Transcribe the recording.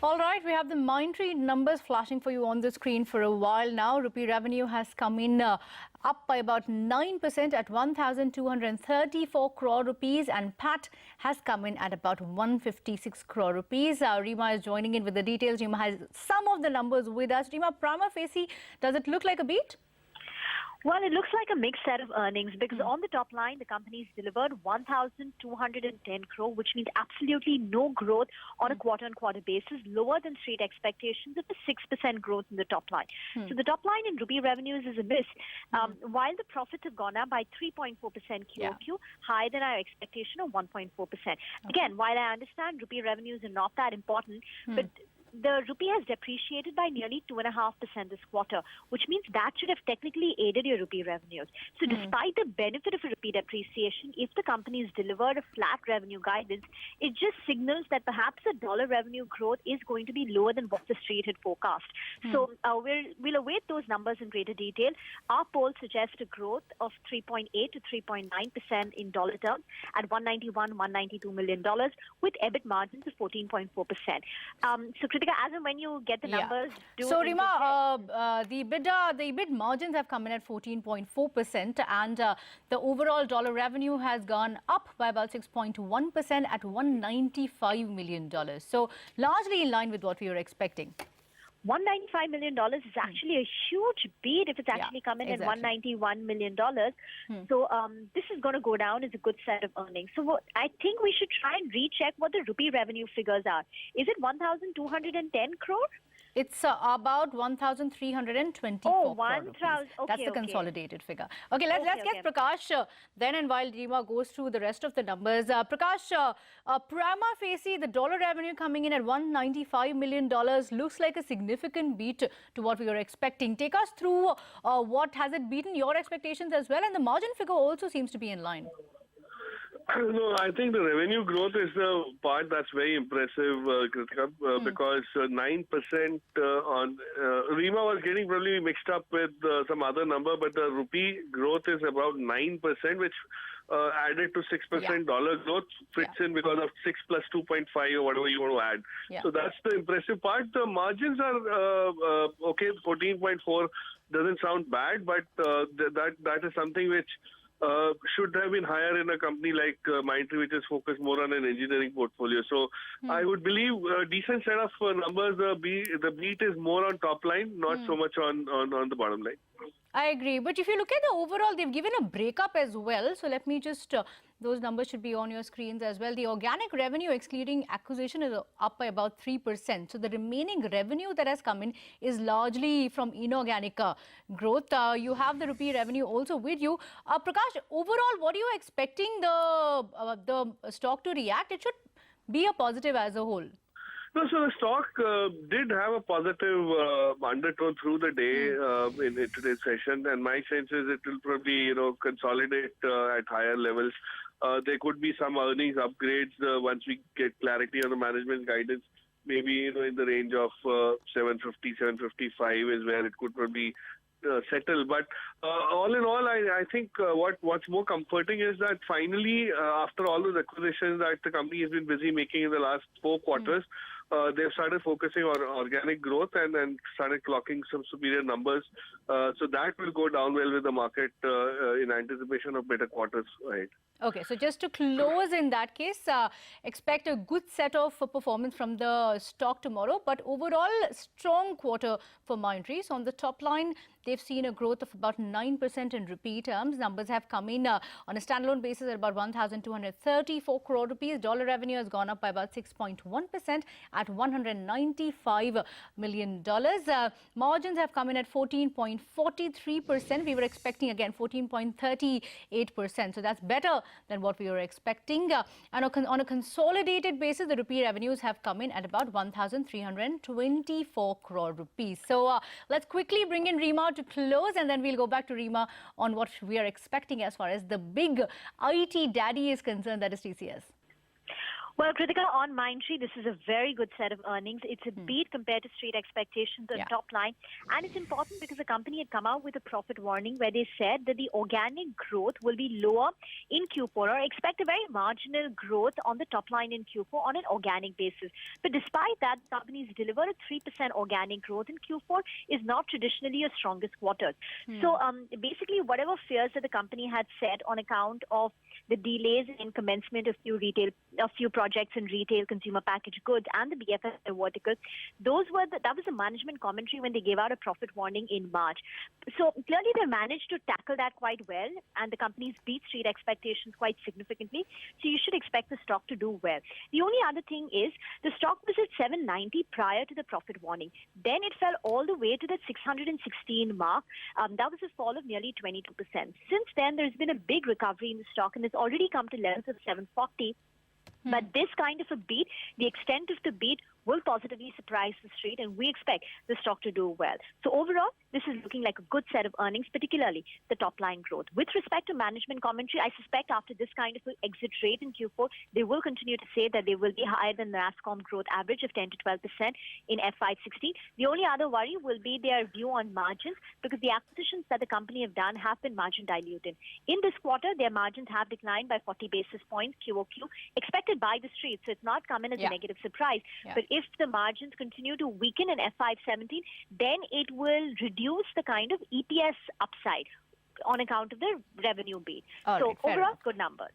All right, we have the Mindtree numbers flashing for you on the screen for a while now. Rupee revenue has come in up by about 9% at 1,234 crore rupees, and PAT has come in at about 156 crore rupees. Reema is joining in with the details. Reema has some of the numbers with us. Reema, prima facie, does it look like a beat? Well, it looks like a mixed set of earnings because on the top line, the company's delivered 1,210 crore, which means absolutely no growth on a quarter-on-quarter basis, lower than street expectations of a 6% growth in the top line. So the top line in rupee revenues is a miss, while the profits have gone up by 3.4% QOQ, higher than our expectation of 1.4%. Again, while I understand rupee revenues are not that important, but the rupee has depreciated by nearly 2.5% this quarter, which means that should have technically aided your rupee revenues. So despite the benefit of a rupee depreciation, if the company has delivered a flat revenue guidance, it just signals that perhaps the dollar revenue growth is going to be lower than what the street had forecast. So we'll await those numbers in greater detail. Our poll suggests a growth of 3.8 to 3.9% in dollar terms at $191-192 million, with EBIT margins of 14.4%. So Kritika, as and when you get the numbers, so Reema, the EBIT margins have come in at 14.4%, and the overall dollar revenue has gone up by about 6.1% at $195 million. So largely in line with what we were expecting. $195 million is actually a huge beat if it's actually come in at $191 million. So this is going to go down as a good set of earnings. So I think we should try and recheck what the rupee revenue figures are. Is it 1,210 crore? It's about 1,324 crore rupees. That's the consolidated figure. Okay, let's get Prakash then, and while Reema goes through the rest of the numbers. Prakash, prima facie, the dollar revenue coming in at $195 million looks like a significant beat to what we were expecting. Take us through what has it beaten your expectations as well, and the margin figure also seems to be in line. No, I think the revenue growth is the part that's very impressive, Kritika, because 9% on Reema was getting probably mixed up with some other number, but the rupee growth is about 9%, which added to 6% dollar growth fits in because of 6 plus 2.5 or whatever you want to add. So that's the impressive part. The margins are okay. 14.4 doesn't sound bad, but that is something which should have been higher in a company like Mindtree, which is focused more on an engineering portfolio. So I would believe a decent set of numbers. The beat is more on top line, not so much on the bottom line. I agree. But if you look at the overall, they've given a breakup as well. So let me just, those numbers should be on your screens as well. The organic revenue excluding acquisition is up by about 3%. So the remaining revenue that has come in is largely from inorganic growth. You have the rupee revenue also with you. Prakash, overall, what are you expecting the stock to react? It should be a positive as a whole. No, so the stock did have a positive undertone through the day in today's session, and my sense is it will probably consolidate at higher levels. There could be some earnings upgrades once we get clarity on the management guidance. Maybe in the range of 750, 755 is where it could probably settle. But all in all, I think what's more comforting is that finally, after all those acquisitions that the company has been busy making in the last 4 quarters, they've started focusing on organic growth and then started clocking some superior numbers. So that will go down well with the market in anticipation of better quarters ahead. Okay, so just to close in that case, expect a good set of performance from the stock tomorrow, but overall strong quarter for Mindtree. So on the top line, they've seen a growth of about 9% in rupee terms. Numbers have come in on a standalone basis at about 1,234 crore rupees. Dollar revenue has gone up by about 6.1% at $195 million. Margins have come in at 14.43%. We were expecting again 14.38%. So that's better than what we were expecting. And on a consolidated basis, the rupee revenues have come in at about 1,324 crore rupees. So let's quickly bring in Reema to close, and then we'll go back to Reema on what we are expecting as far as the big IT daddy is concerned, that is TCS. Well, Kritika, on Mindtree, this is a very good set of earnings. It's a beat compared to street expectations on top line. And it's important because the company had come out with a profit warning where they said that the organic growth will be lower in Q4 or expect a very marginal growth on the top line in Q4 on an organic basis. But despite that, the company's delivered a 3% organic growth in Q4 is not traditionally a strongest quarter. So basically, whatever fears that the company had said on account of the delays in commencement of few projects in retail, consumer packaged goods, and the BFSI vertical, that was a management commentary when they gave out a profit warning in March. So clearly, they managed to tackle that quite well, and the company's beat street expectations quite significantly. So you should expect the stock to do well. The only other thing is the stock was at 790 prior to the profit warning. Then it fell all the way to the 616 mark. That was a fall of nearly 22%. Since then, there's been a big recovery in the stock, and it's already come to levels of 740. But this kind of a beat, the extent of the beat, will positively surprise the street, and we expect the stock to do well. So overall, this is looking like a good set of earnings, particularly the top-line growth. With respect to management commentary, I suspect after this kind of an exit rate in Q4, they will continue to say that they will be higher than the NASSCOM growth average of 10 to 12% in FY16. The only other worry will be their view on margins, because the acquisitions that the company have done have been margin diluted. In this quarter, their margins have declined by 40 basis points QOQ, expected by the street, so it's not come in as a negative surprise. But if the margins continue to weaken in FY17, then it will reduce the kind of EPS upside on account of the revenue beat. So overall, good numbers.